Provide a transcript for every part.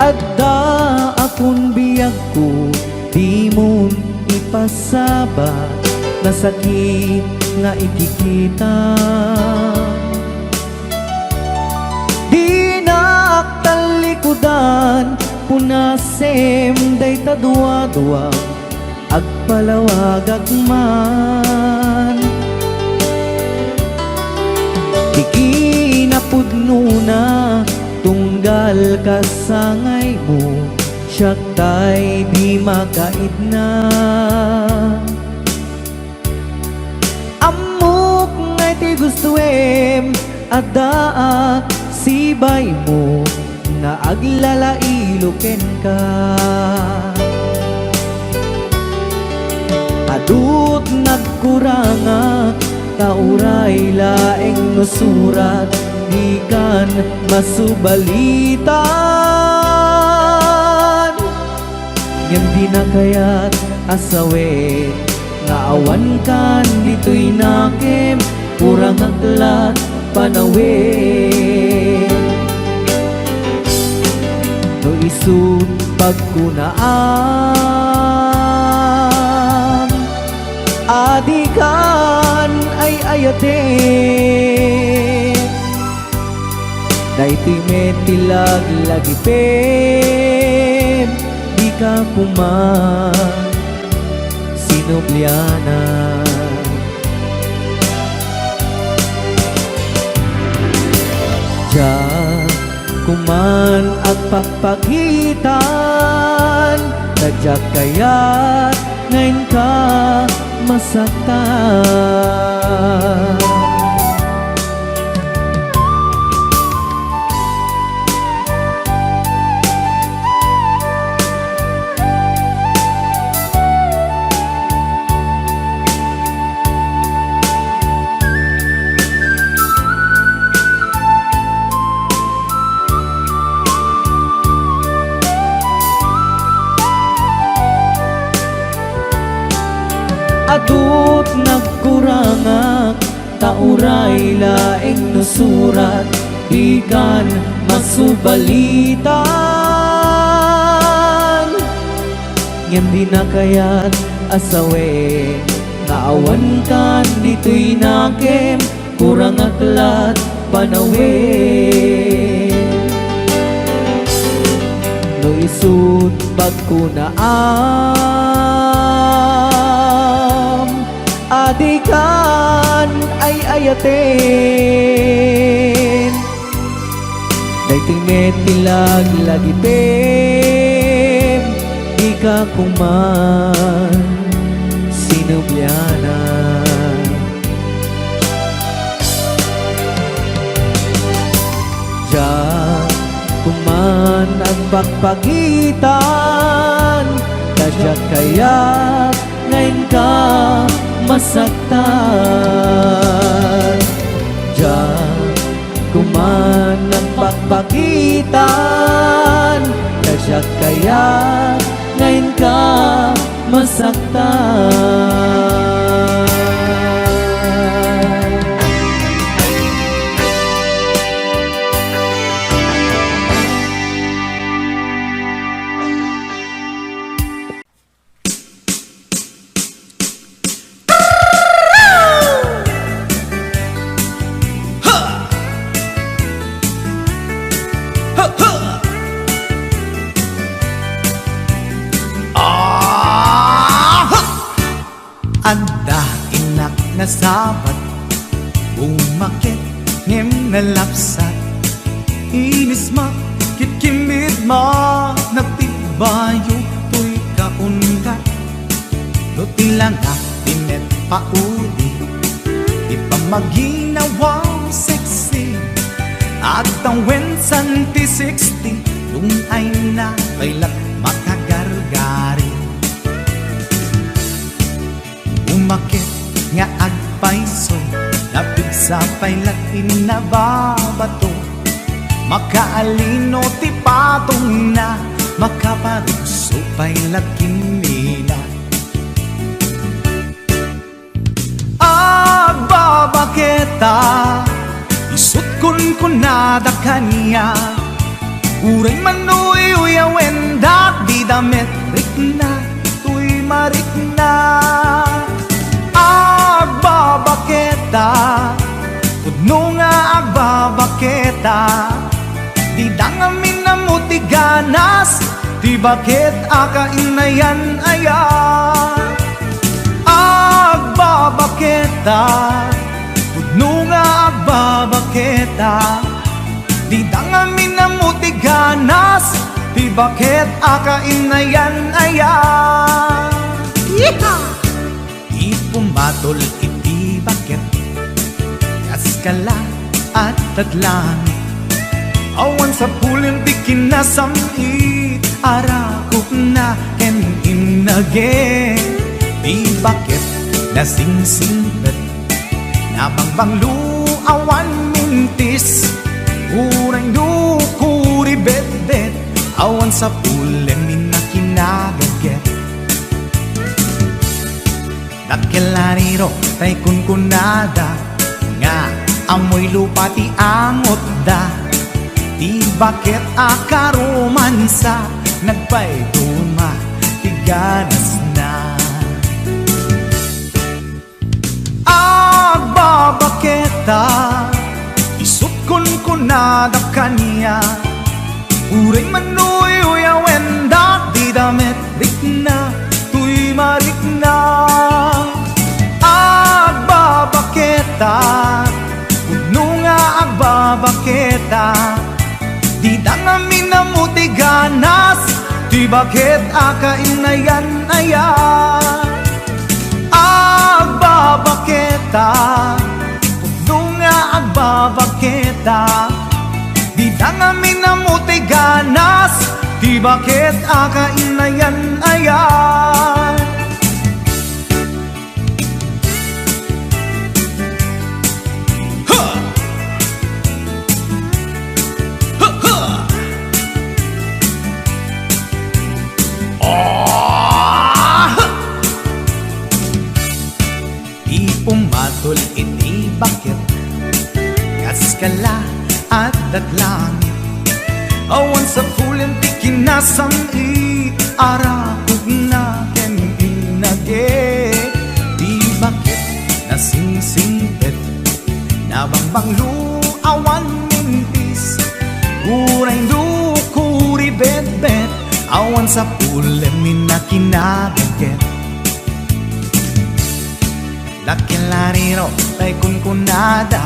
Adda akong biyag ko, di mo ipasabat na sakit nga ikikita. Di naktalikudan, punasem day tadua-dua, agpalawag agman. Ikinapudno na tunggal kasangay mo, siyak tay di makaidna. Amok ngay ti gustuem, adda sibay mo, nga aglalailuken ka. Adut nagkuranga, tauray laeng nusurat, di kan masubalitan. Ngem di na kaya't asawe, nga awan kan dito'y nakem, kurang aglat panawe. No isut pagkunaan, adikan ay ayate. Daytoy metilag lagipem, di ka kuman sinubliana. Diyan kuman ang pagpagitan, nadyak kaya't ngayon ka masaktan. Adut nagkurangak, tauray laeng nusurat, di kan masubalitan. Ngem di na kaya't asawe, nga awan kan dito'y nakem, kurang aklat panawe. No isut pagkunaan, adikan ay ayaten. Daytoy metilag lagipem, di ka kuman sinubliana. Diyan kuman ang pagpagitan, kadyak kaya't ngayon ka masaktan. Diyan kuman ang pagpagitan, kadyak kaya't ngayon ka masaktan. Anda inak na sabat, umakit ngem nalapsat, inis ma kitkimid ma, nagtibayo to'y kaungat. Lutila nga pinet pauli, ipamaginawang sexy, at ang wensan ti 60, nung ay na kailat makagargari. Umakit nga agpaiso, napigsa paylat inababato, makaalino ti patong na, makaparuso paylat kinila. Agbabaketa, isut kun kunada kanya, Uray manuy uyawen dak di damit rikna tuy marikna agbabaketa pudno nga agbabaketa di dangamin na mutiganas di bakit akainayan aya agbabaketa pudno nga agbabaketa di dangamin na mutiganas di bakit akainayan aya di pumatol iti bakit kaskala at tatlangit awan sa pulim di kinasami arakok na ken inage di bakit nasingsingpet nabangbanglu awan mintis urang dukuri bet-bet awan sa pulim minakinaget dakelariro tay kunkunada nga amoy lupa ti angot da di bakit akaromansa nagpayduma ti ganas na agbabaketa isukon kunada kanya uray manuy uyawen dak di damit rikna tuy marikna agbabaketa pudno nga agbabaketa di dangamin na mutiganas di bakit akainayan aya agbabaketa pudno nga agbabaketa di dangamin na mutiganas di bakit akainayan aya pumatol iti bakit kaskala at datlangit awan sa pulim ti kinasami arakog na ken inage di bakit nasingsingpet nabangbanglu awan mintis uray dukuri bet-bet awan sa pulim minakinaget lakilariro tay kunkunada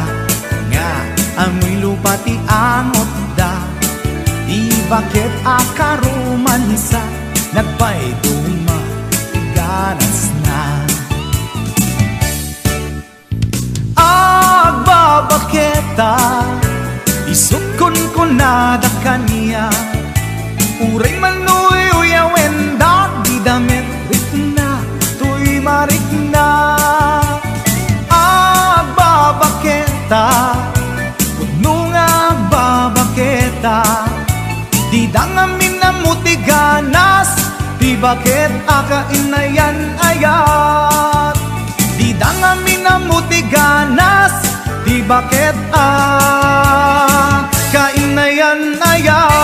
nga amoy lupa ti angot da di bakit akaromansa nagpayduma ganas na agbabaketa isukon kunada kanya uray manuy uyawen dak di damit rikna tuy marikna agbabaketa pudno nga agbabaketa di dangamin na mutiganas di bakit akainayan ayat di dangamin na mutiganas di bakit akainayan ayat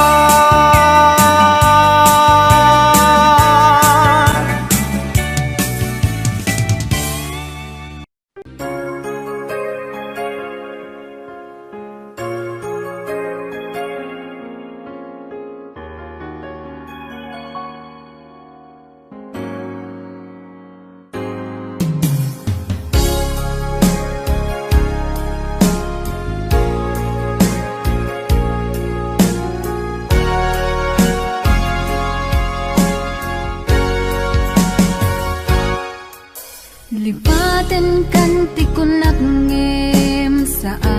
Libatan kan ti kunakngem saan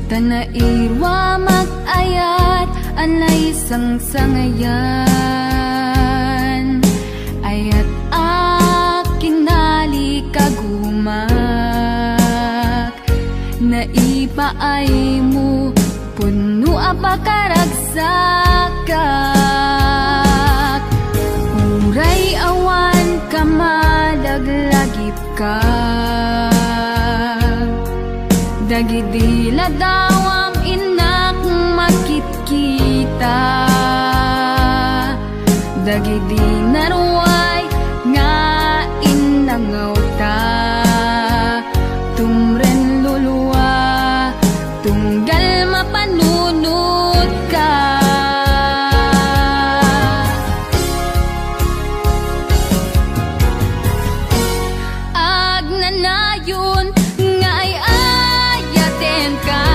tanairwa magayat anay sangsangayan ayat akinali kagumak naipaay mo puno apakaragsakat uray awan kamadaglagip ka dagidila dawam inak Ay di naruay nga inangaw ta, tumren luluwa, tunggal mapanunod ka. Ag nanayon nga ay ayaten ka,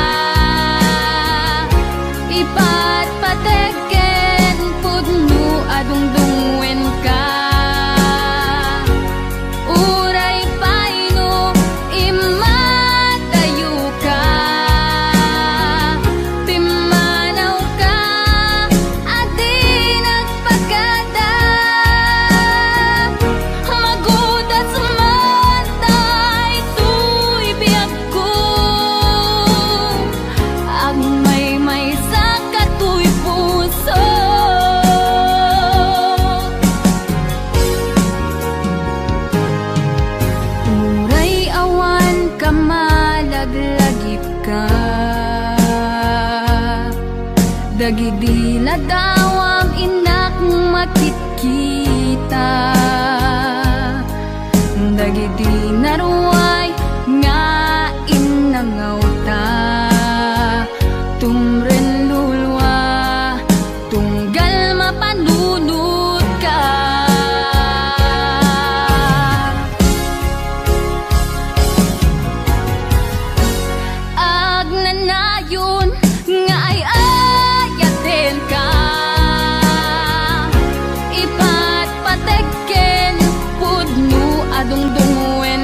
ipat pateken pudno adungdungwen ka. Uray paino imatayo ka, pimanaw ka adi nagpagada. Magudas man tay tuy biyak ko, ang may sa katuy puso. Uray awan ka malaglagip ka, dagidi ladawam inak makitkita, dagidi naruay nga inangaw ta, tumren lulwa, tunggal mapanunod ka. Ag nanayon nga ay ayaten ka, ipat pateken pudno adungdungwen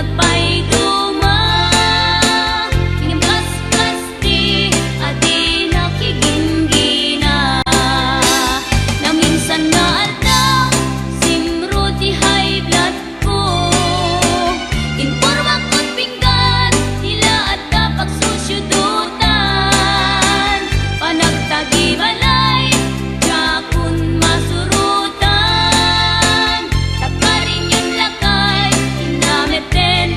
nagpayduma. Ingimkas-kasti, adi nakiginggina. Na minsan nga aldaw, simro ti high blood ko. Informa ko't pinggan, nila at tapak susyudutan. Panagtagi balay, jakun masurutan. Takarin yung lakay, inameten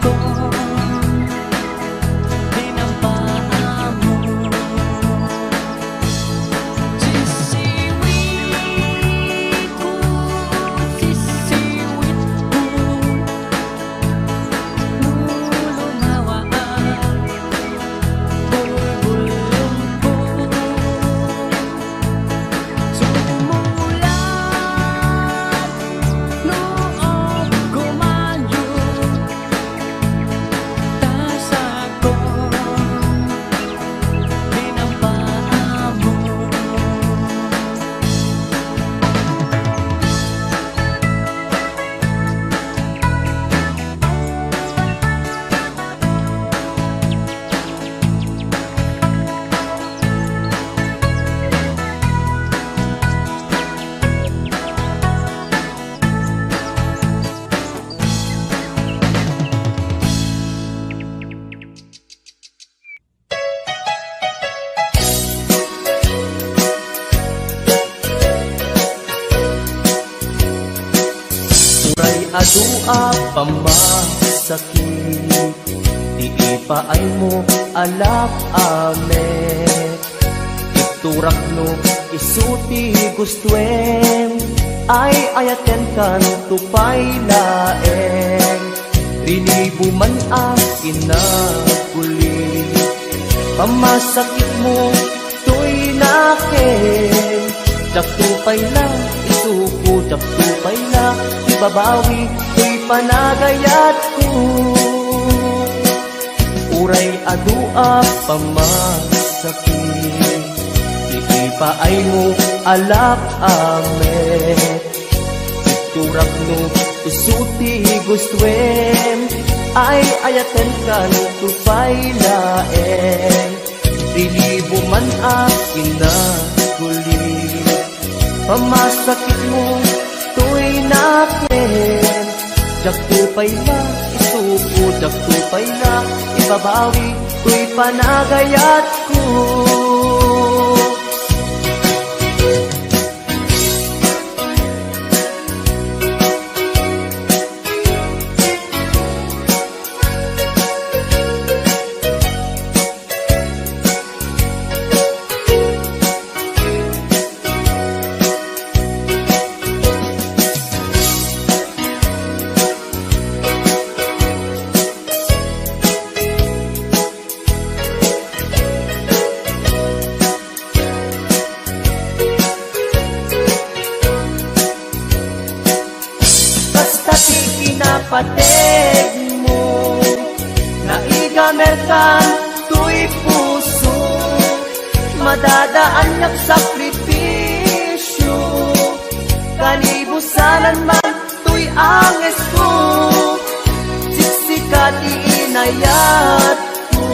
ko pinampaa mo. Sisiwit ko, sisiwit ko, lulumawaan, bulbulong ko. Sumulat noong gumayo, tasa ko pinampaa mo. Uray adua pamasakit, di ipaay mo alak ame. Iturak no isuti gustuen, ay ayaten kan tupay laeng. Rinibo man akin na kuli, pamasakit mo to'y nakin. Jaktupay na isuko, jaktupay na ibabawi, to'y panagayat ko. Uray adua pamasakit, iipaay mo alak ame. Iturak no isuti gustuen, ay ayaten kan tupay laeng. Rilibo man akin na kuli, pamasakit mo to'y nakin. Jaktupay na isuko, jaktupay na ibabawi, to'y panagayat ko. Basta't ikinapatid mo, naigamerkan to'y puso, madadaan yak sakripisyo. Kalibusanan man to'y anges ko, siksikat iinayat ko,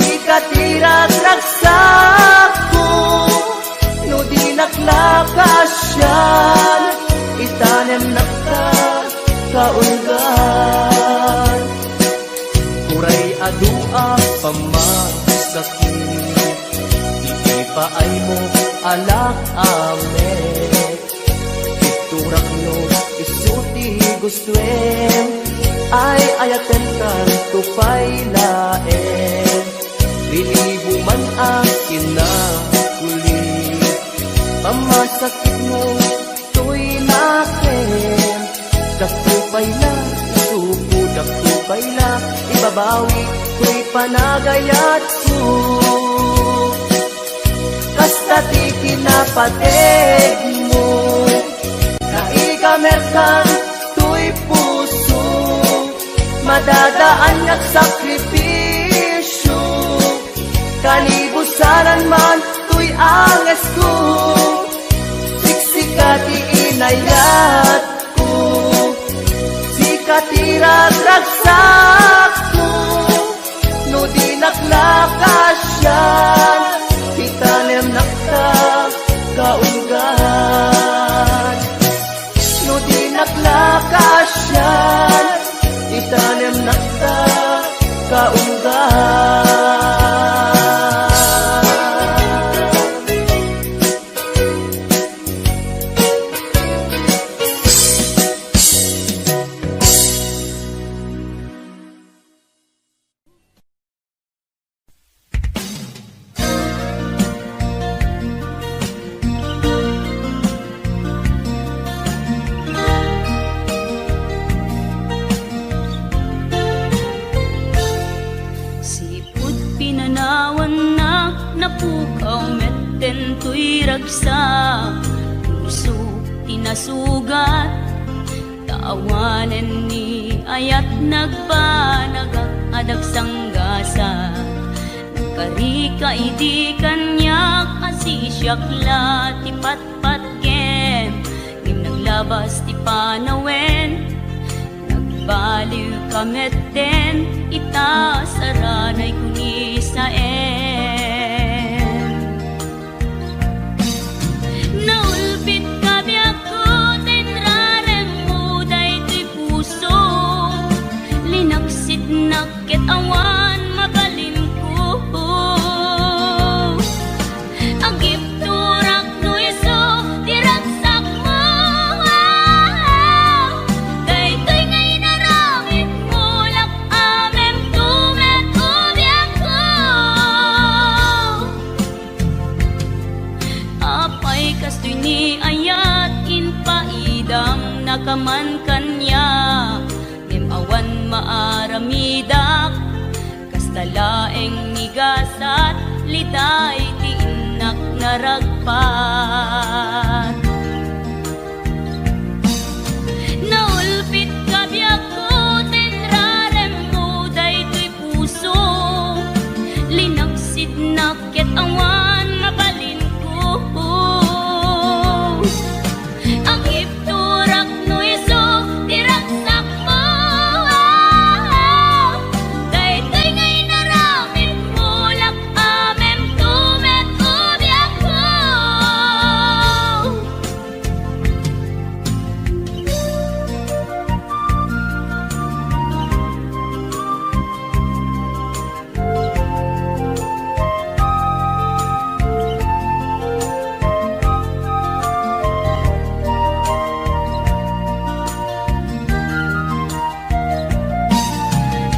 sikat iragragsak ko. No di naklakasyan, itanem nakta kaulgan. Uray adua pamasakit, iipaay mo alak ame. Iturak no isuti gustuen, ay ayaten kan tupay laeng. Rilibo man akin na kuli, pamasakit mo to'y nakin. Jaktupay na isuko, jaktupay na ibabawi, to'y panagayat ko. Basta't ikinapatid mo, naigamerkan to'y puso, madadaan yak sakripisyo. Kalibusanan man to'y anges ko, siksikat iinayat ko, sikat iragragsak ko. No di naklakasyan, itanem nakta kaulgan. No di naklakasyan, itanem nakta kaulgan. napukaw metten tuy ragsa, puso tinasugat, taawanan ni ayat nagpanagak adag sanggasa. Karika idi kanyak asisyakla ti patpatken, ngim naglabas ti panawen, nagbaliw kametten, ita saranay kuni saen. Naulpit kabiyak ko, tenrarem mo daytoy puso, linaksit nakit awan mabalin ko. Agip turak no iso, diragsak mo, daytoy ngay naramit mo, lak amem tumet ubiyak ko. Apay kastoy ni ayat inpaidam nakaman kanya, ngem awan maaramidak, kastalaeng nigasat, litay ti inak naragpat. Naulpit kabiyak ko, tenrarem mo daytoy puso, linaksid nakit awan mabalin ko. Ang ipturak no iso, diragsak mo, daytoy ngay naramit mo, lak amem tumet ubiyak ko.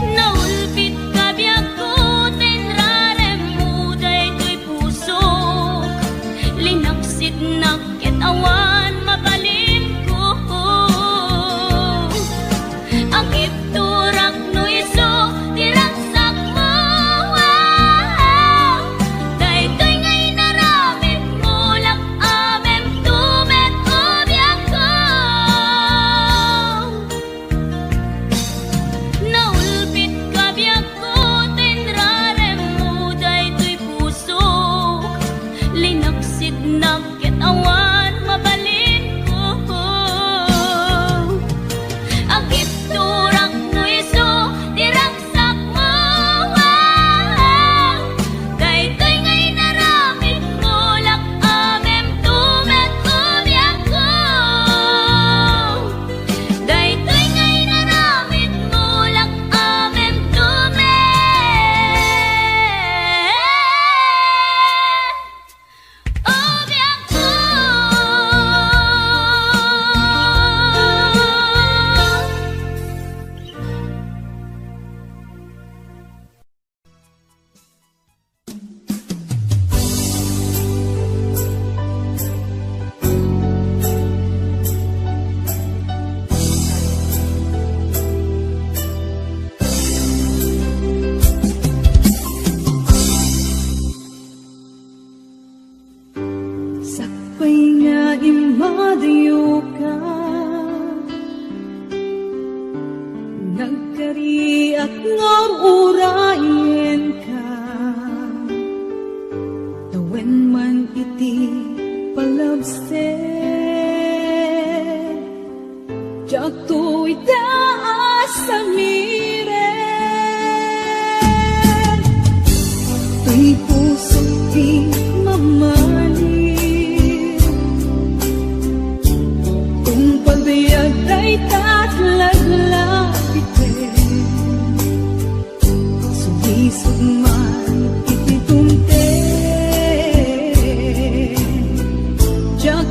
Naulpit kabiyak ko, tenrarem mo daytoy puso, linaksit nakit awan mabalin ko. Ang ipturak no iso, diragsak mo, daytoy ngay naramit mo, lak amem tumet ubiyak ko. Naulpit kabiyak ko, tenrarem mo daytoy puso, linaksid nakit awan mabalin ko. Agip turak no iso, diragsak mo, daytoy ngay naramit mo, lak amem tumet ubiyak ko. Daytoy ngay naramit mo, lak amem tumet ubiyak ko. Sakpay nga imadayo ka, nagkariak nga urayen ka, tawen man iti palabse, jak to'y taas sa miren, to'y puso di mamanin, kung pagbayag ay tatlaglapitin, sumisog man iti tunten, jak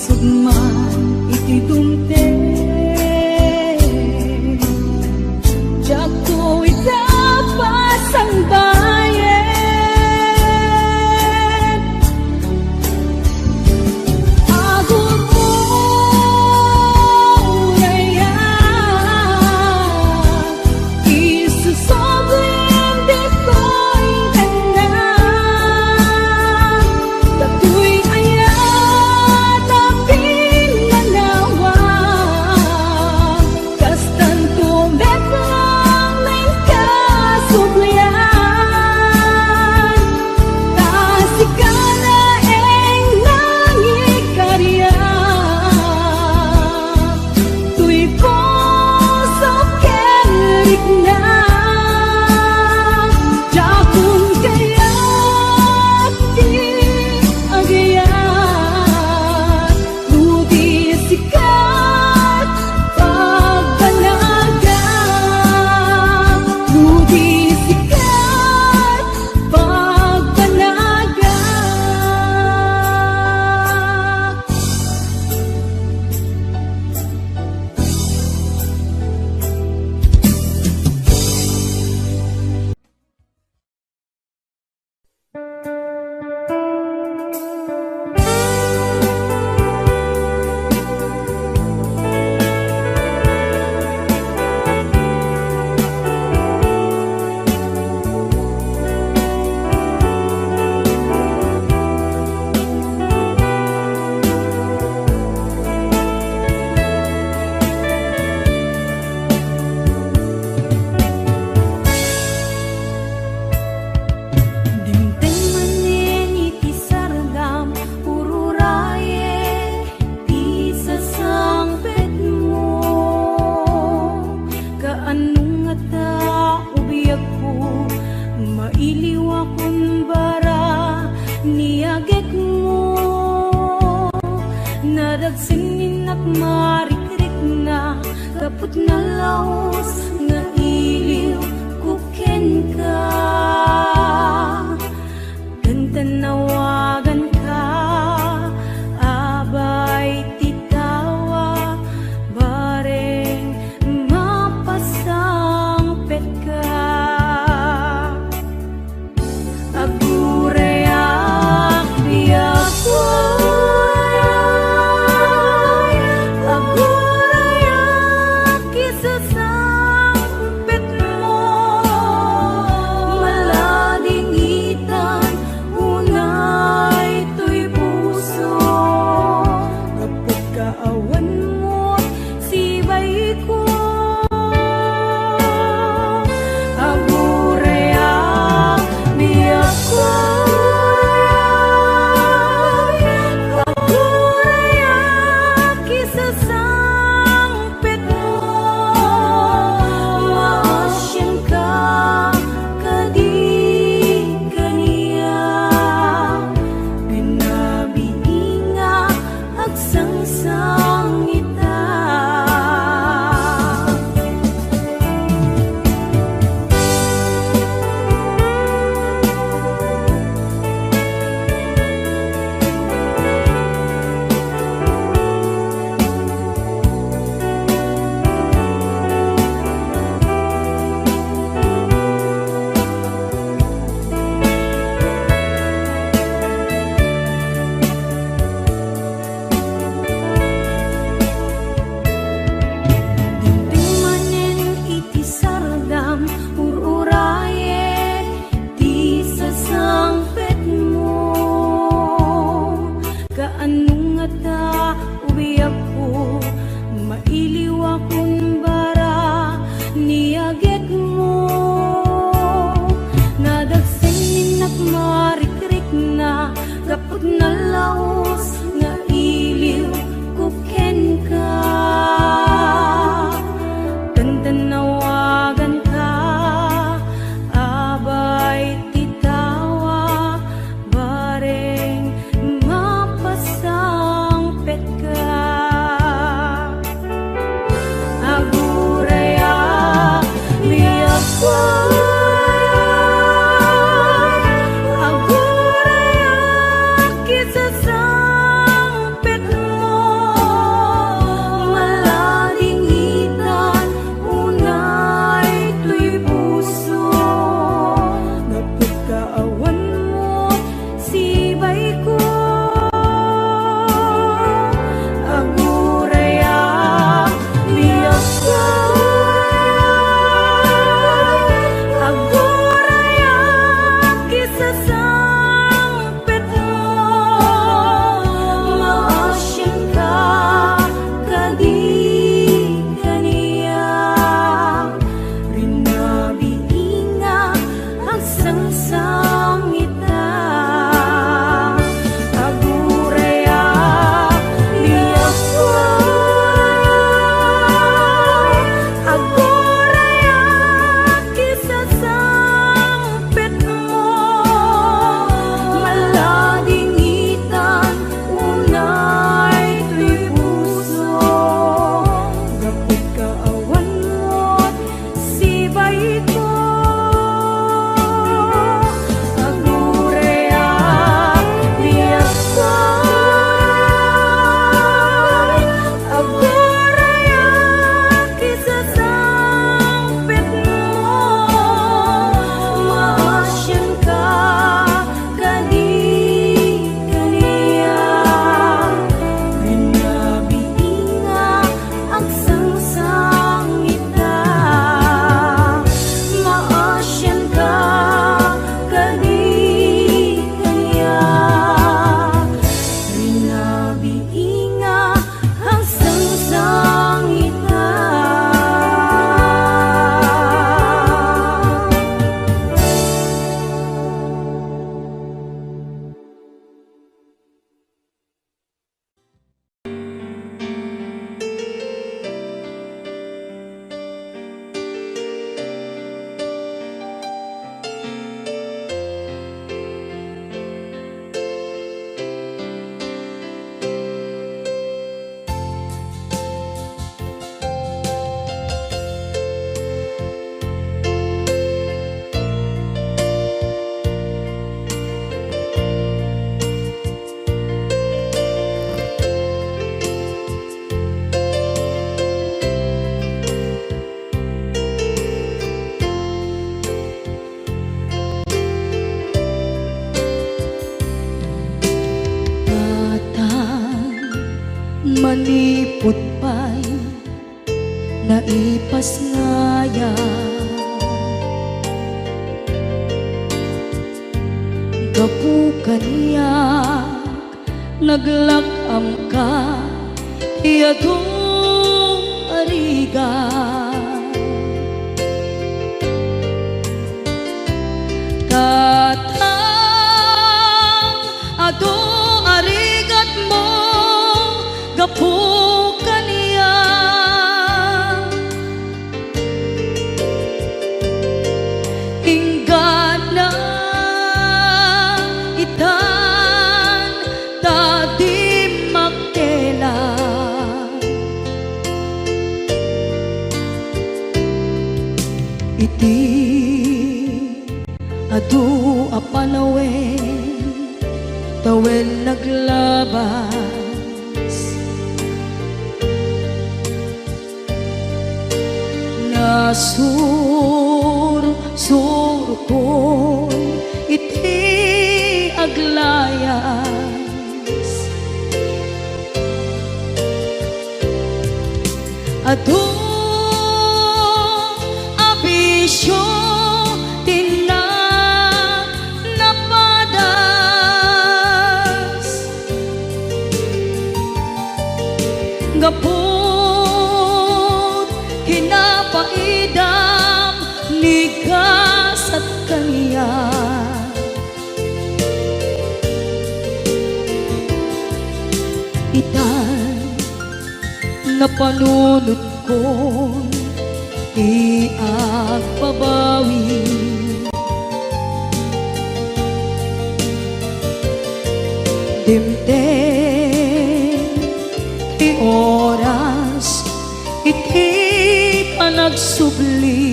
sugman iti dumte Jako'y dapat ang bayan Agon mo rayan Isusoblim dito'y tanan Dato'y ayat apin manawag Kastan tumet lang may kasublian Tasikala eng nangikarya Tuy puso kerik na Jakun kaya't di agayat Rudi sikat pagbanaga Rudi sikat pagbanaga Dimteng manen iti sardam ururaye ti sasangpet mo Kaanong ata ubiyag ko mailiw akong bara niyagek mo Nadagsin at marikrik na kaput na laos nga iliw kuken ka Tanawagan ka, abay titawa, bareng mapasangpet ka. Agurayak biyakway, agurayak isusang manipot pa'y naipas ngaya. Gapukan niya naglakam ka iyadong ariga. Katang ado arigat mo gapukan niya. Inggan na itan tadi makela. Iti adu apanawen tawen naglabas. Nasur ko iti aglayas. Adu abisyo gapot kinapaidam nigas at kaniya. Itan na panunod ko di agbabawi. Dimtem oras iti panagsubli.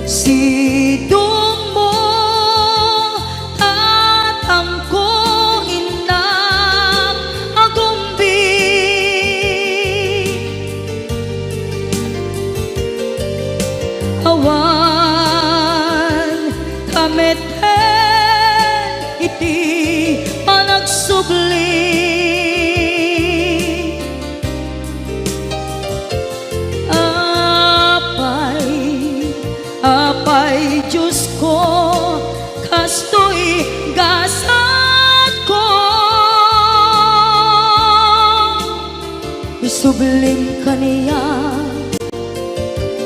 Sidong mo tatangko inang agumbi. Awan kameten iti panagsubli. Apay Diyos ko kastoy gasat ko. Isublim kaniya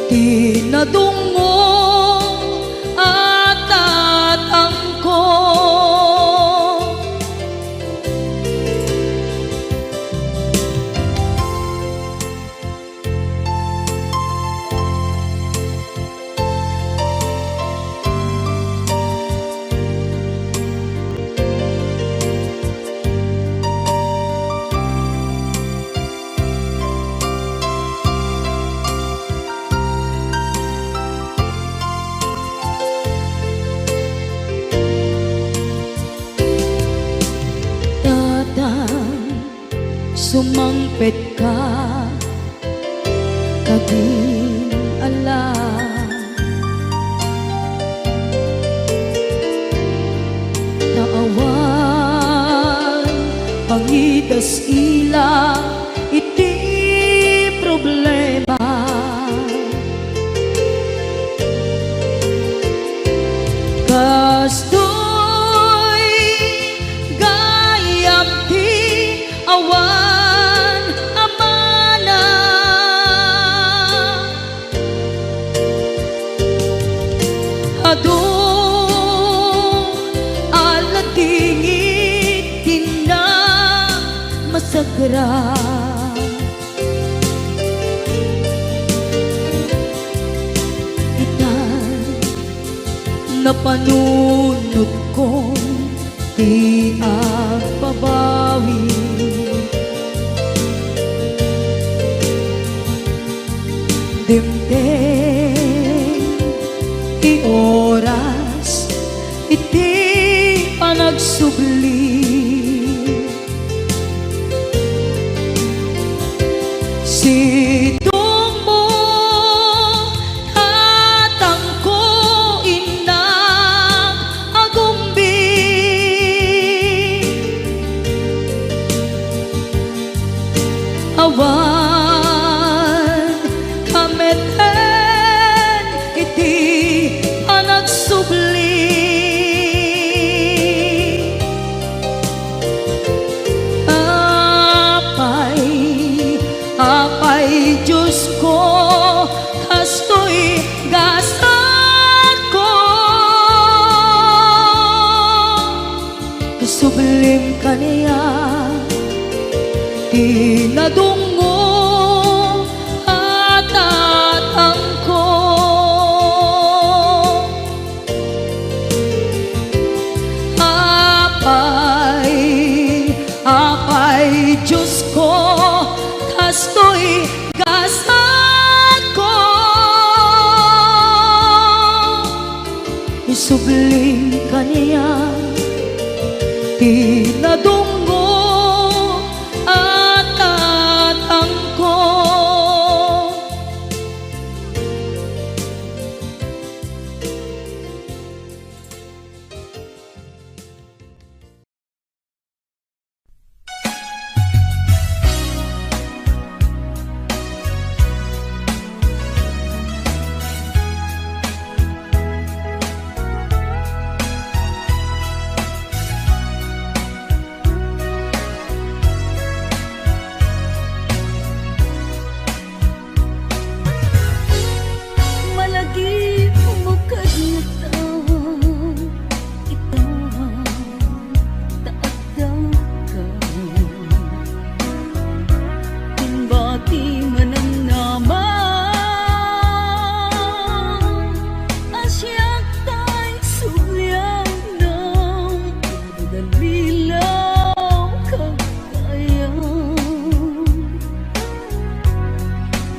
tinadungo at tatangko. Sumangpet ka kaging ala. Naawan pangidas ila iti problema. Kastoy gayam ti awan alatingit tina masagra. Itan napanunod ko di agbabawi. Dimtem ti oras iti panagsubli. Sidong mo tatangko inang agumbi. subling kaniya tinadunggo at angko. Malagi umukad na taon, itaw taagdaw ka. Timbati man ang naman, asyak ta'y sulyang ng dalilaw kagayan.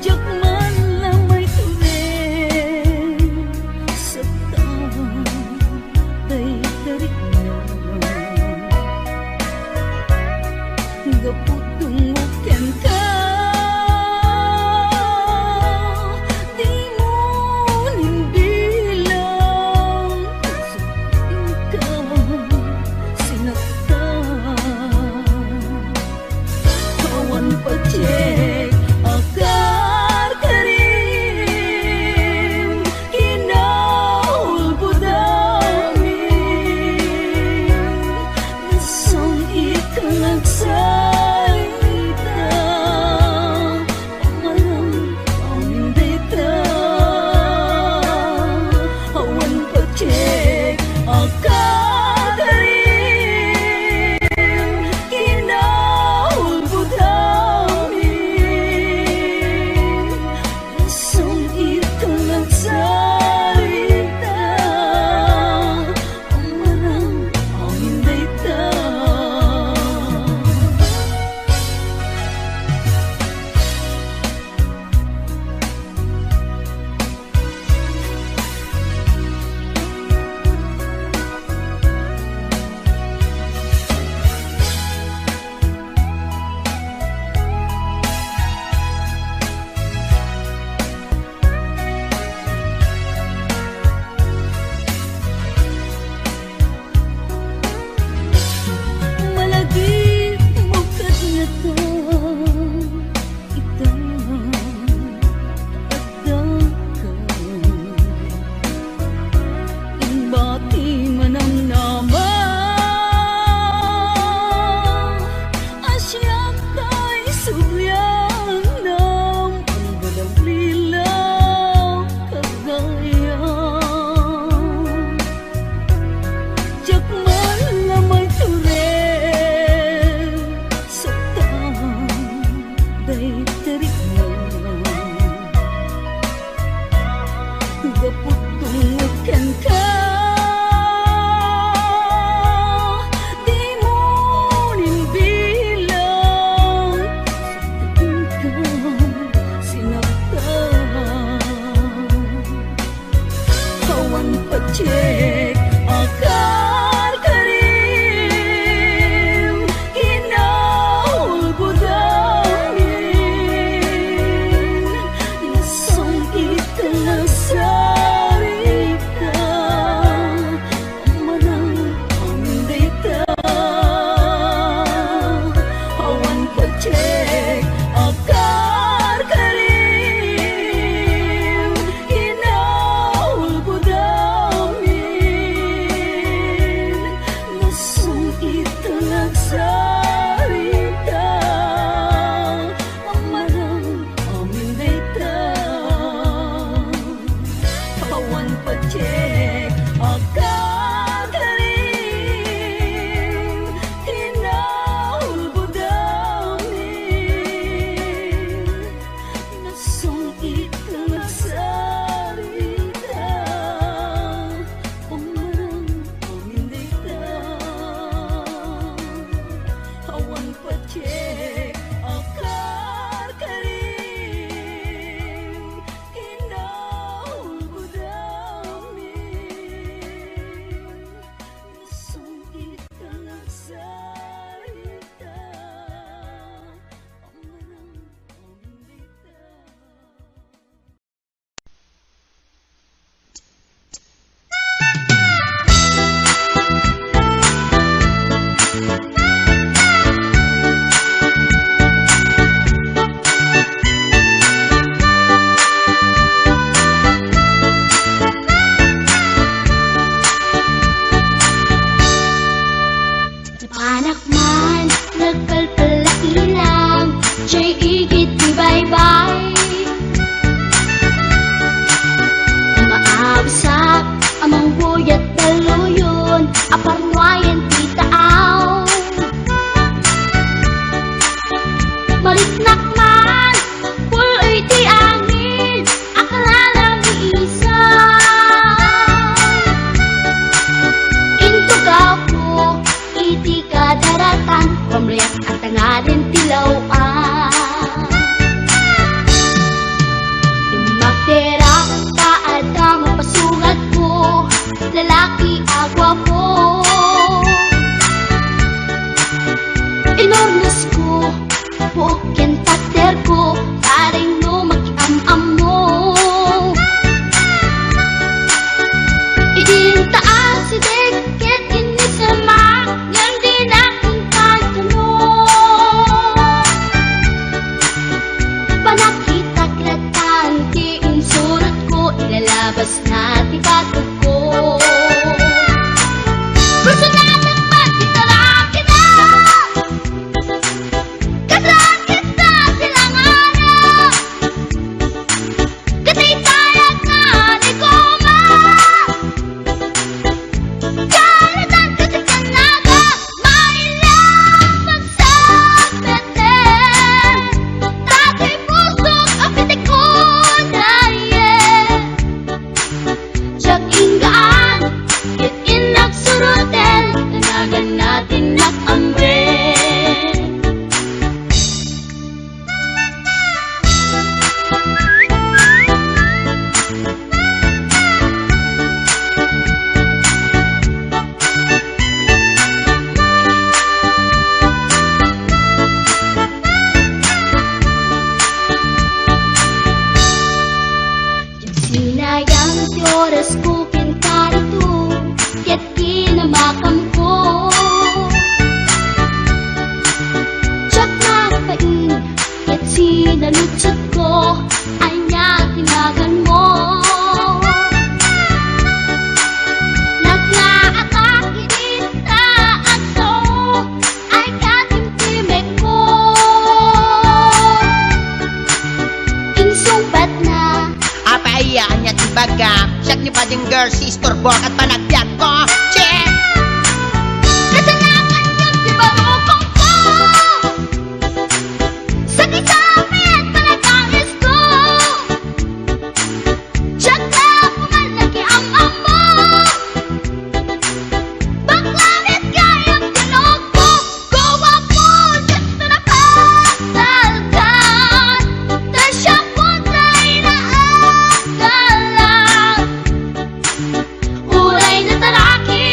Diyak man lang may tuwing sa taon, tay tarik na. Gaputong muken ka, di mo nimbilang ikaw sinaktan. Kawan pa check akar karim, kinahulbod amin. Nasang ikang nagsalita, pamarang pamindita. Kawan pa check akar karim, kinahulbod amin. Nasang ikang nagsalita, pamarang pamindita. Malagi umukad na taon, itaw taagdaw ka. Timbati man ang naman, asyak ta'y sulyang ng dalilaw kagayan. Diyak man lang may tuwing sa taon, day tarik na. Gaputong muken ka, di mo nimbilang ikaw sinaktan. Kawan pa check akar karim, kinahulbod amin. Nasang ikang nagsalita, pamarang pamindita. Kawan pa check akar karim, kinahulbod amin. labas na tikatuko. Gusto natin magkitarakin na, kasakit sa silanganan, katitayag na likoma, kalitan kasi kanaga, mailang magsabeten, tatay pusok ang pitik ko na Siyak inggaan, kit inak suruten, tanagan natin nakamre. Sinayang ti oras ko pintarito, ket kinamakam ko. Tiyak na pain, ket sinalutsot ko, ay niya tinagan mo. Naglaakak inita at so, ay katimtimek ko. Insumpat na Apaiyaan niya tibaga, siyak ni Bading Girl, sister Borg at panagbiat ko. Check! kasanakan yun di barukong ko. Sa kisapit panagangis ko, siyak na pumalaki ang amo. Baklanit kayang tinog ko, gawa po siyak na nakasaltan. Tasya po tayo na agalan, uray na taraki,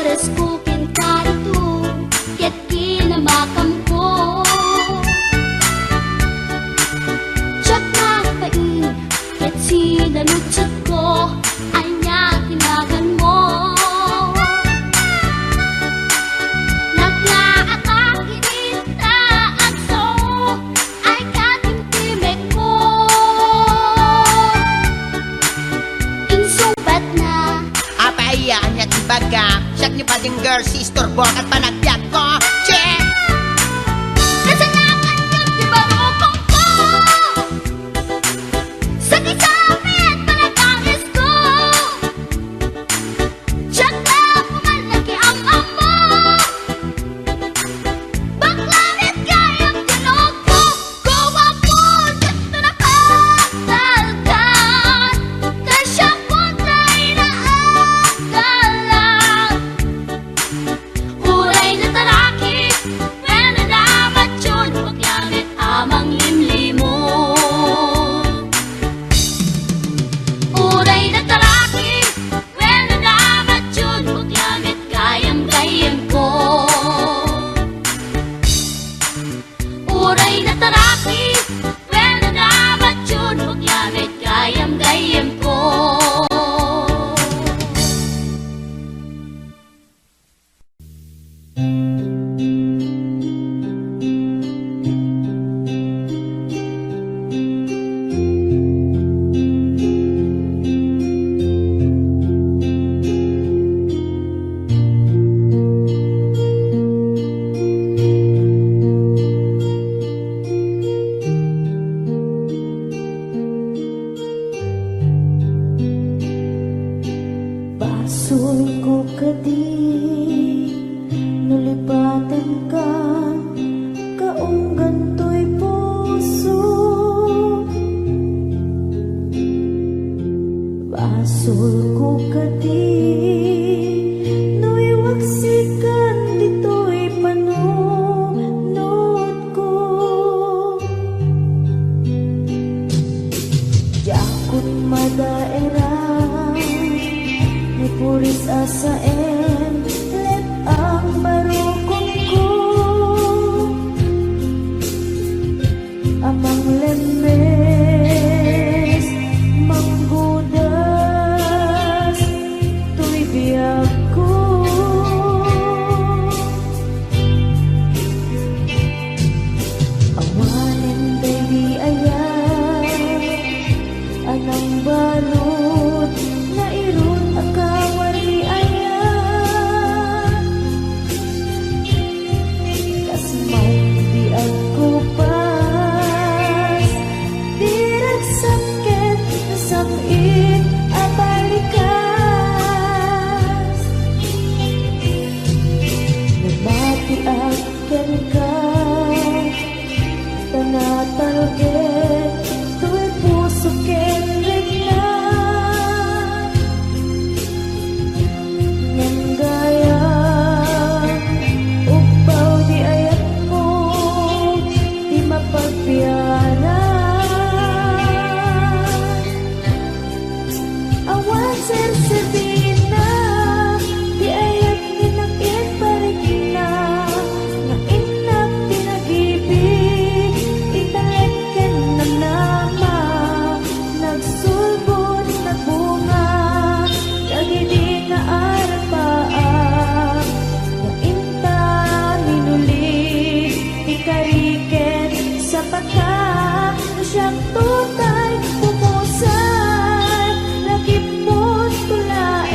oras ko kinkarito, ket kinamakam ko. Tsak na pain, ket sinalutsot ko, anya tinagan mo. Naglaatang ginita at so, ay katimtimek ko. Insumpat na Apaiyaan niya tibaga, siyak ni bading girl, sister, bok at panagbiag ko. Check! kasalanan yung di barukong ko. Sa kisapit panagangis ko, siyak na pumalaki ang amo. Baklanit kayang tinog ko, gawa po dito nakatalkan. Kasya po tayo na agalan. Uray na taraki, pwede dapat yun, huwag lamit amang limlimo. Uray na taraki, pwede dapat yun, huwag lamit gayam-gayam ko. Uray na taraki, pwede dapat yun, huwag lamit gayam-gayam ko. Basoy ko kadi nulipatan ka kaunggan to'y puso. Basoy ko kadi nuiwaksikan dito'y panunod ko. Jakot madaerang puris asaen let ang barukong ko. Amang lemes manggudas tuy biyag ko. Awanin baby ayan anang balot na irun akawari ayan. Kas mau biag ko pas dirag sakit sakit abalikas. Nabati akan ka tanatalget tu'y puso ken reglan. Ngan gaya upaw di ayat mo di mapagbiyanan. Awan sersebina di ayat ninakit parigina nga inak pinag-ibig italeken na nama nagsulbot na bunga dagiti nga arapaan nga inta minuli ikariken sa pagka na siyang tutay pumusan lagipot tula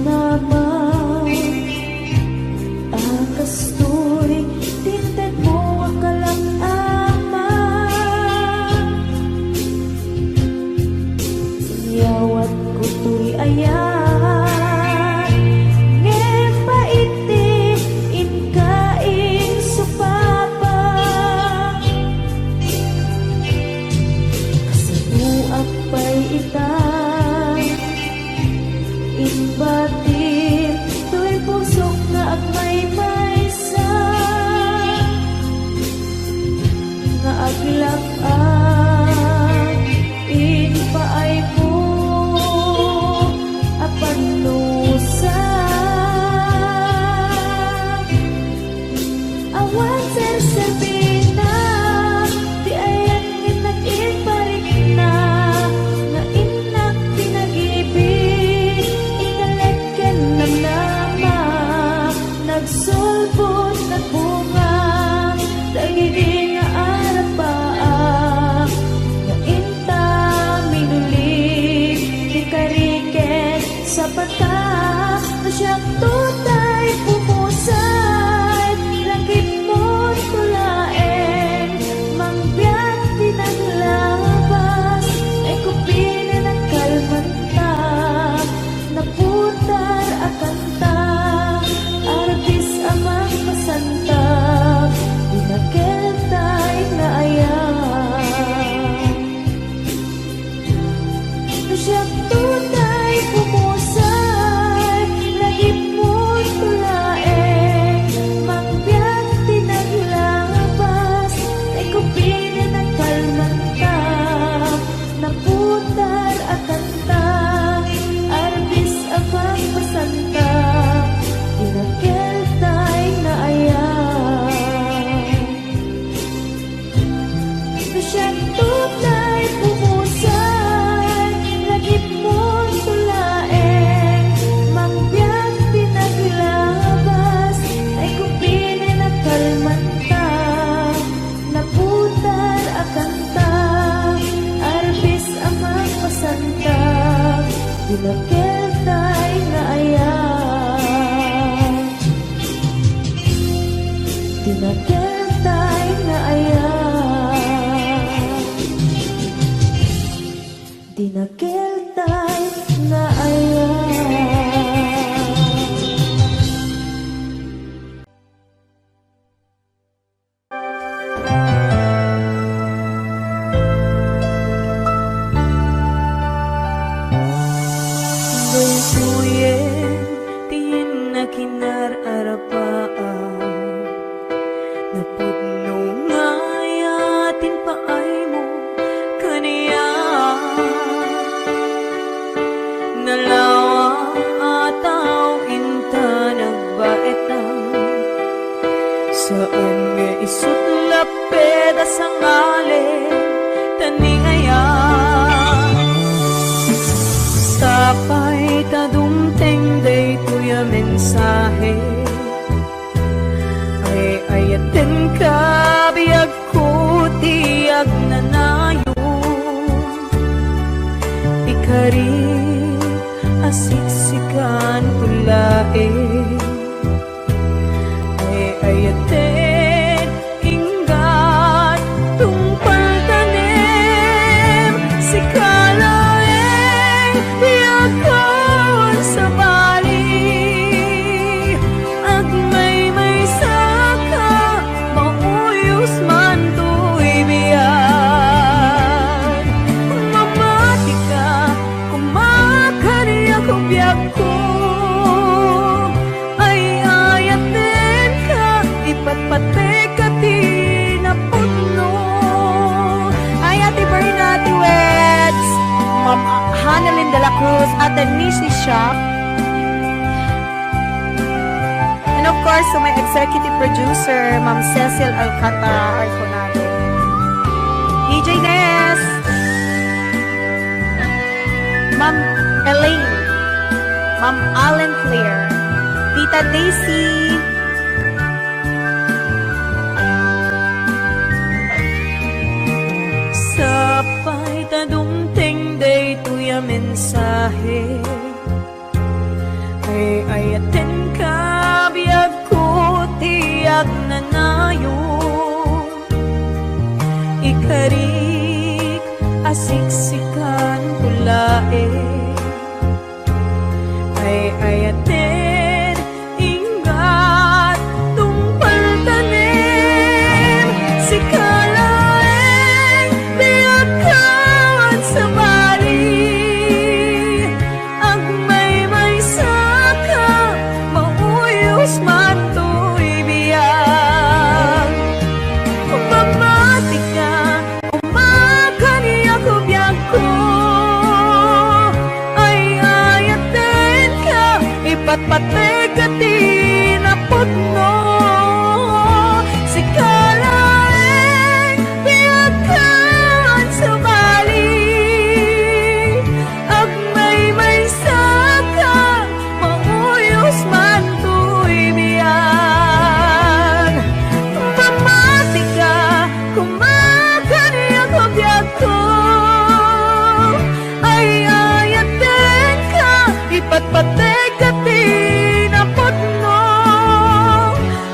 naman Kasturi, tintad mo akalang ama Yawat ko tuy ayan Ngepaiti, inkaing supapa Kasabuak pa'y itang Inbatin, tuy pusok na at may maysa Nga aglak ang inpaay mo Apan nusa Awan ser-serbina Di ayan nag-iparik na Nga inak pinag-ibig Ikaleken ng nama Nagsulbot na bunga Dagidi nga arapaa Nga inta minulig Di kariken sa pata Na siyang tutay pumusay Langit mo tulaen Mangbiyak pinaglabas Ay kupinin ang kalmanta Naputar akanta Arbis amang pasantag Dinagketay na ayan Siyang tunay pumusay Lagip mo tulaen Mangbiyak tinaglabas Ay kupinin ang kalmanta Naputar akanta Arbis amang pasanta Dinagketay na ayan Siyang tunay pumusay Lagip mo tulaen Mangbiyak pinaglabas Ay kupinin ang kalmanta Naputar akanta Arbis amang pasanta Dinagketay na ayan Dinagketay na ayan Dinagketay na ayan Daysuyen, tiin na kinararapaan Napudno nga yatin paay mo kaniya Nalawa ataw inta nagbaetang Saan nga isutlap peda sa ngalen Taningayan Sapay tadumteng day tuya mensahe Ay ayaten ka biyag ko tiyag nanayo Ikari asiksikan tulae Ay ayaten inggat tungpal tanim Si kalaeng biyagkon sa bali At may saka mauyos man to'y biyan Mamati ka kumakariya ko biyag ko Ay ayaten ka ipatpate ka tinapuno Ay ati Bernati Weds Ma'am Hanalyn de la Cruz at the Nishi Shop and of course to my executive producer Ma'am Cecil Alcantara Arconado DJ Ness Ma'am Elaine Ma'am Allen Claire Tita Daisy Sapay tadumteng day tuya mensahe ay ayaten ka biyag ko tiyag nanayo ikarik asiksikan kulae ay ayaten ingat tungpal tanim si kalaeng biyag kawan sa bali agmay saka mauyos man to'y biyag mamati ka umakaniya ko biyag ko ay ayaten ka ipatpatay ka tinapot mo si kalaeng biyag kawan sa bali agmay saka mauyos man to'y biyag mamati ka kumakaniya ko biyag ko ay ayaten ka ipatpatay ka tinapot mo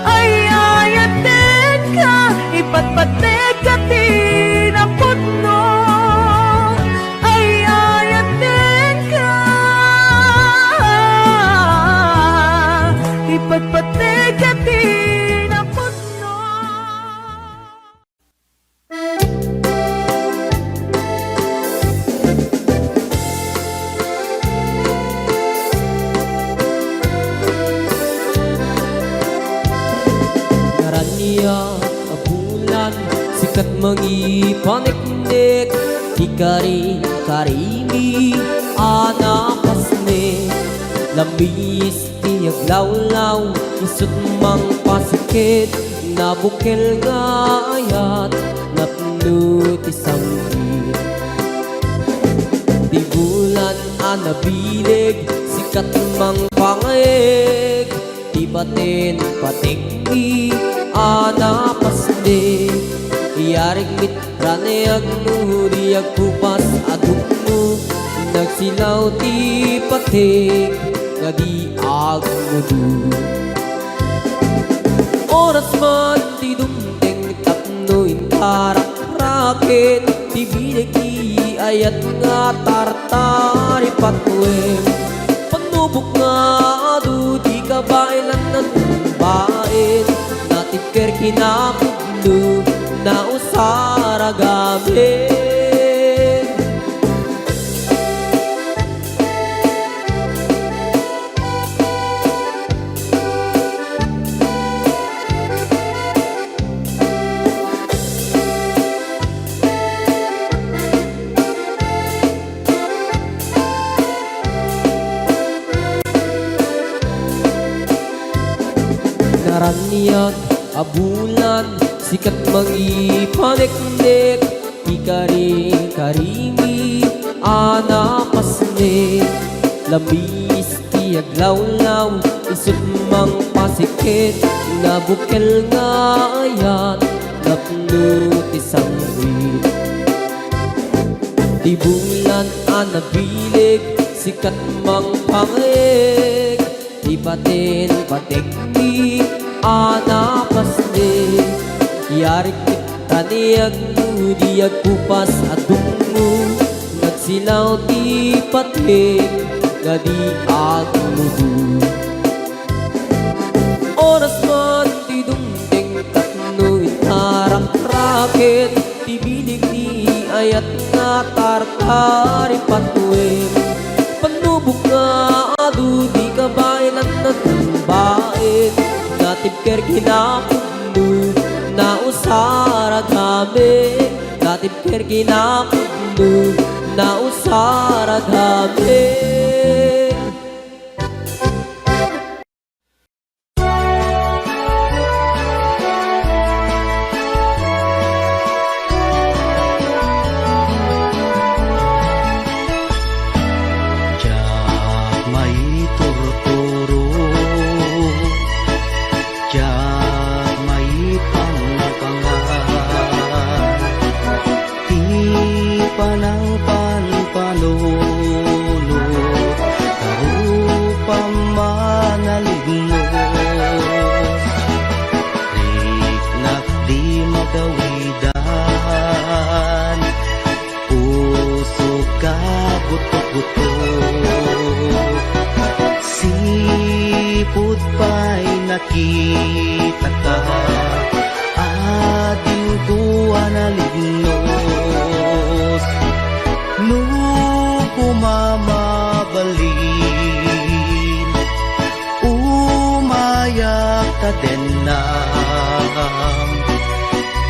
ay ayaten ka ipatpatay ka tinapot mo ay ayaten ka ipatpatay ka tinapot mo. Naraniya abulan sikat mangipaniknik ikari karimi anapasne lamis tiyag lawlaw isut mang pasikit nabukel nga ayat napno ti sanggit di bulan anabilig sikat mang pangayeg di batin patikki anapasne iyarig mitrane agnu di agpupas adukno nagsilaw ti patik nga di agmudu oras man ti dumteng tapno intarak raket ti bilig ti ayat nga tartari patwem panubok nga adu di kabailan na tumbain natipker kinapudno na usara gabi naraniyak abulan sikat mangipaniknik ikari karimi anapasne labis tiyag lawlaw isut mang pasikit nabukel nga ayat napno ti sanggit di bulan anabilig sikat mang pangeg di batin patikki anapasne yarik taniyag mo diyag kupas adungo nagsilaw ti patik nga di agmudu oras man ti dumting tatno intarang raket ti bilig ni ayat nga tartari patwem panubok nga adu di kabailan na tumbain natipker kinapudno na usara gabi natipker kinapudno na usara gabi Jak may turturo, jak may pangpangan, di panang panpanulo, karupang nakita ka, ading tuwa na lignos. No pumamabalin, umayak ka din na,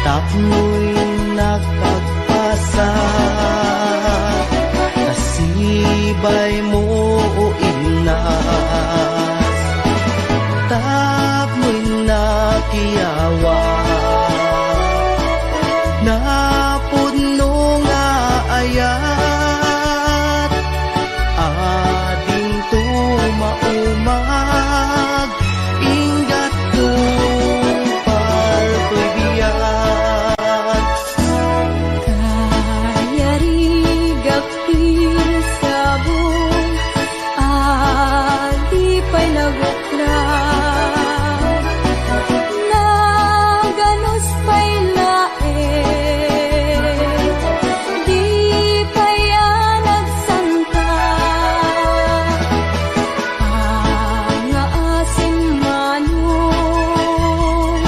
tapno'y nakagpasa. Kasibay mo o inas, tapno'y nakiyawa, napuno nga ayat, ading tumaumag, ingat tupal to'y biyat. Kaya rigapil sabong di pa'y nagukran na ganus pa'y lae di pa'y nagsanta nga asin manong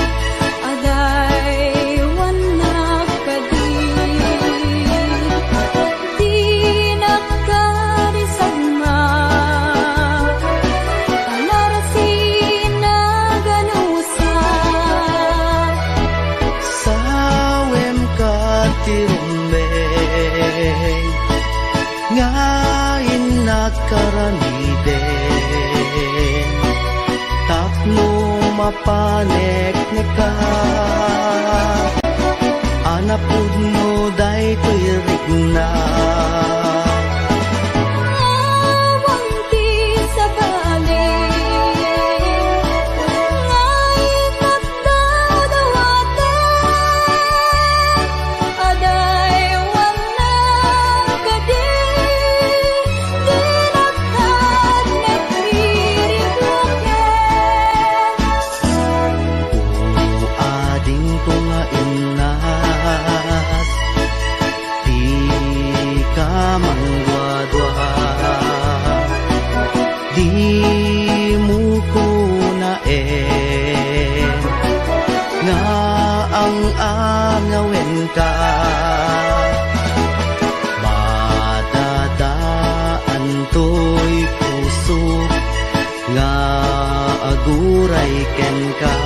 aday wanak kadi di nakarisagma alarasin na ganusa Sawem ka tirumbeng, ngayon nakaramiden, tapno mapanek ne ka, anapud mo day to'y rigna. awang ti sa balik ngay nagdaw-dawaten aday wanak kadi di nakad nagririgloken. O ading ko nga inas, di ka mangwadwa, di mo ko naen, nga ang angawin ka, madadaan to'y puso, nga aguray ken ka,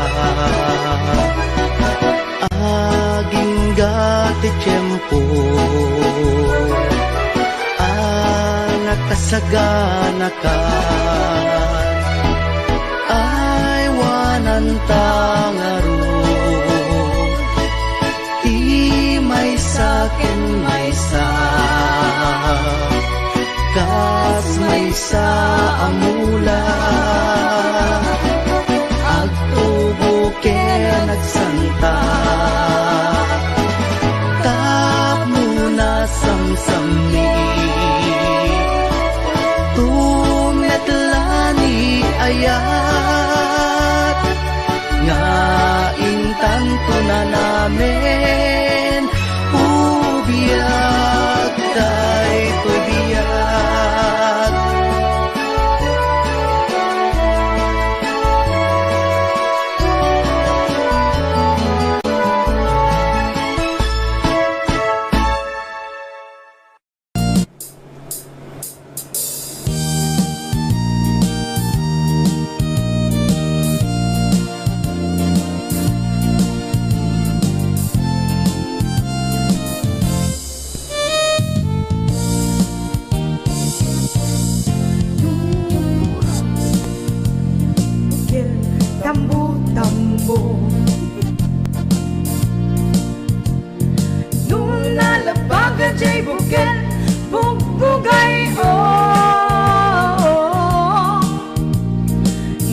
aging gati tiyempo, nakasagana ka, ay wanan tangarod, di may sakin may sa, kas may sa amula, agtubo kaya nagsanta, tap muna samsami, tumetlani ayat, nga intanto na namin, ubiyag tay to'y biyag. Tambo-tambo, nung nalabagan jay bukel, bugbugay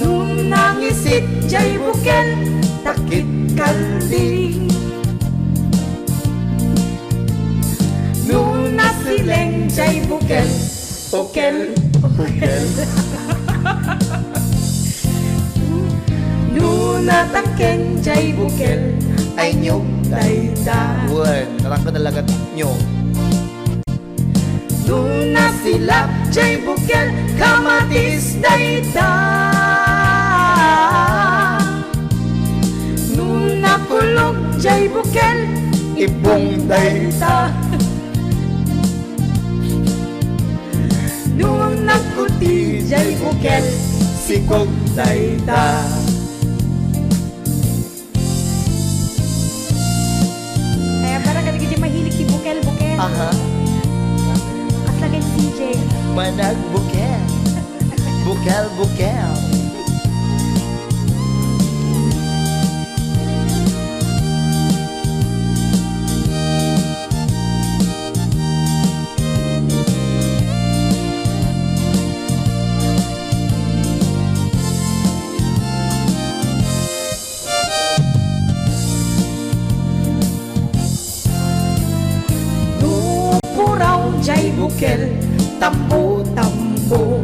nung nangisit jay bukel, takit kalding, nung nasileng jay bukel, bukel. Natangken jay bukel ay nyog dayda. Uy, narang ka talaga nyo. Nuna silap jay bukel kamatis dayda. nakulog jay bukel Ibong dayta Nuang nakuti jay bukel Sikog dayta Kaya parang kadagiti mahilig ti bukel-bukel Aha, At lagay CJ manag bukel Bukel, bukel Nupuraw jay bukel Tambo-tambo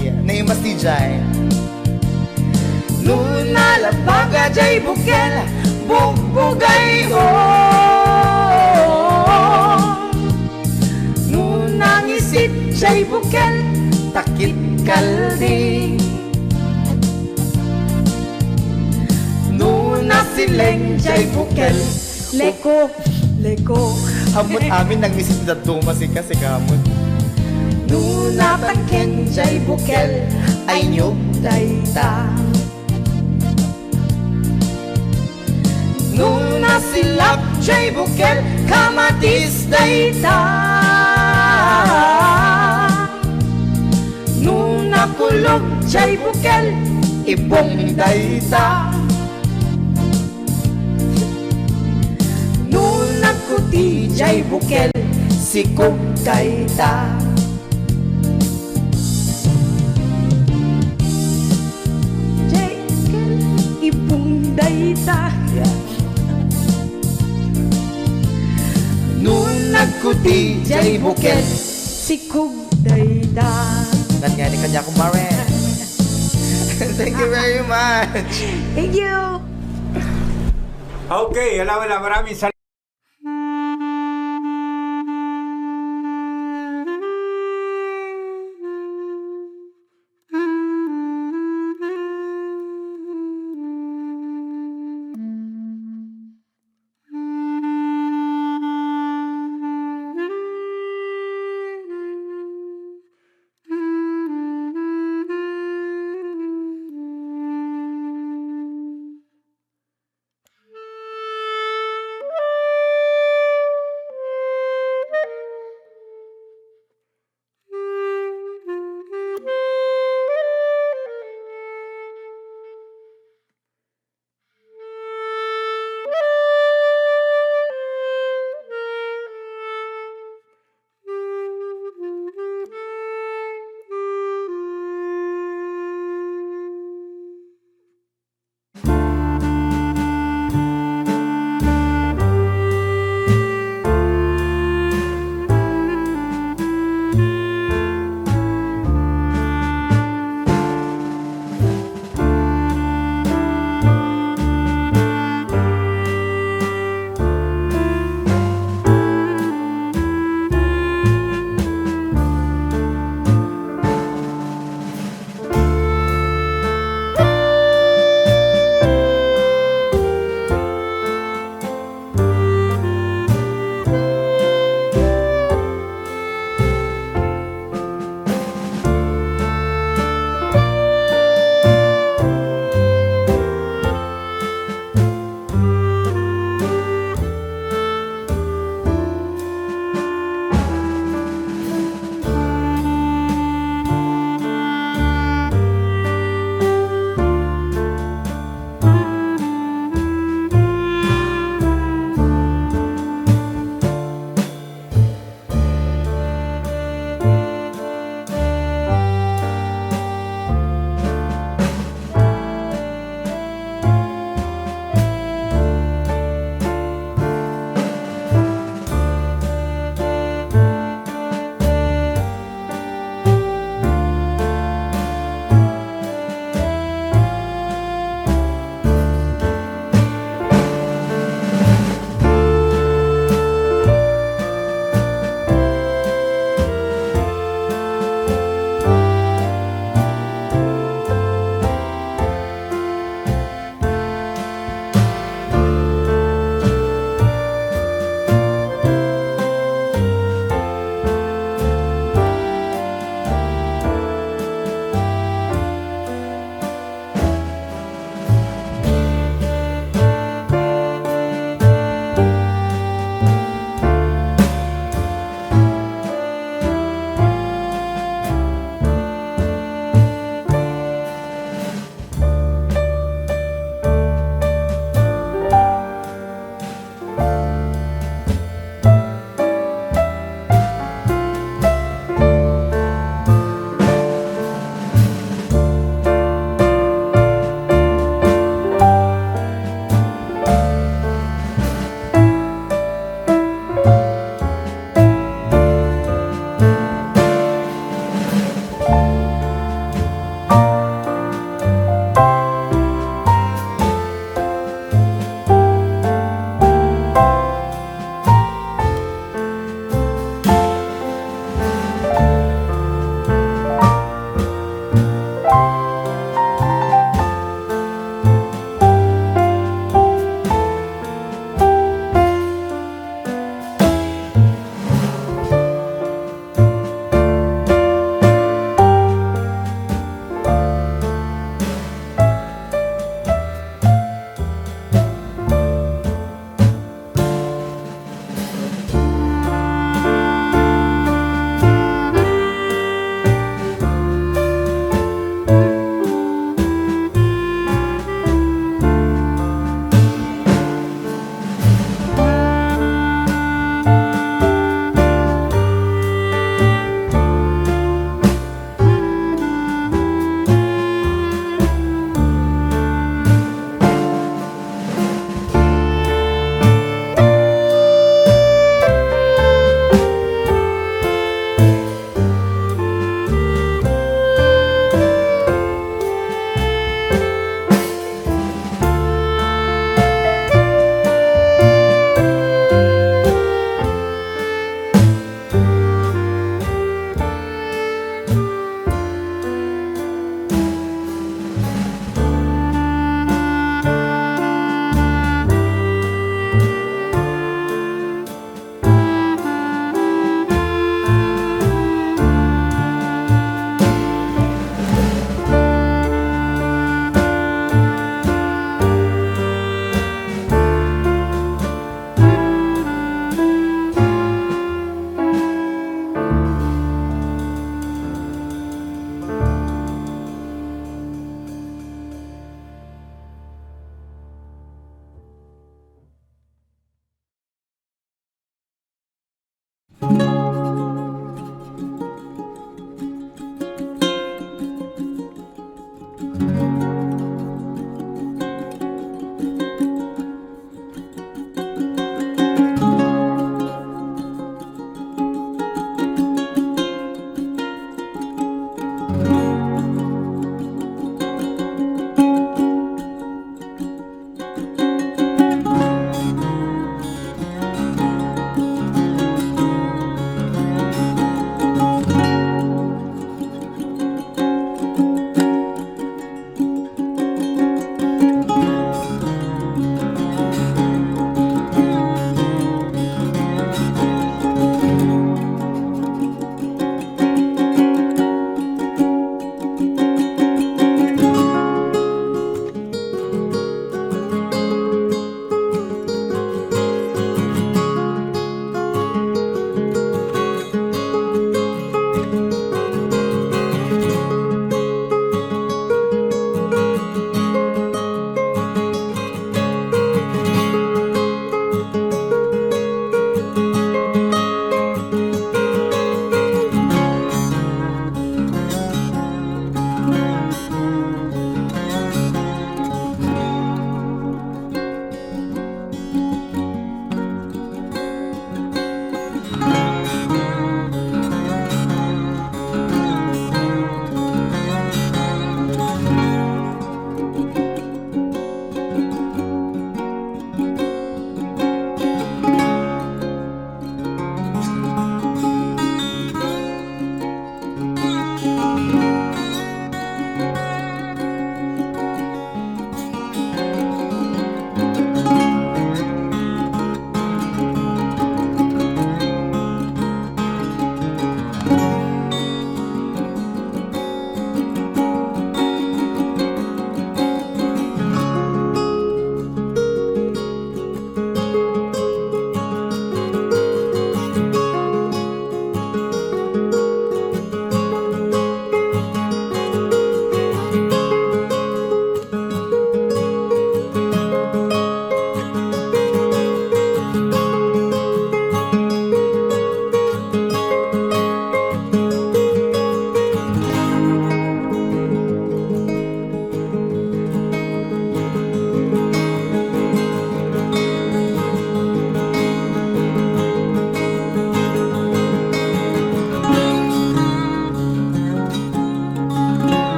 Yeah, naimas di Jai Nuna labaga jay bukel Bugbugay ho Nunang isit jay bukel Takit kaldi Nuna sileng jay bukel Leko, leko Hamot amin nang isip na tumasika si kamot Nuna taken jay bukel Ay nyug dayta Nuna silap jay bukel Kamatis dayta Nuna kulog jay bukel Ibong dayta Nuna kuti jay bukel Sikog dayta Jay bukel Ibong dayta Nung nagkuti jay bukel Sikog dayta Nangyari kanya ko Maren Thank you very much Thank you Okay, wala, maraming salamat.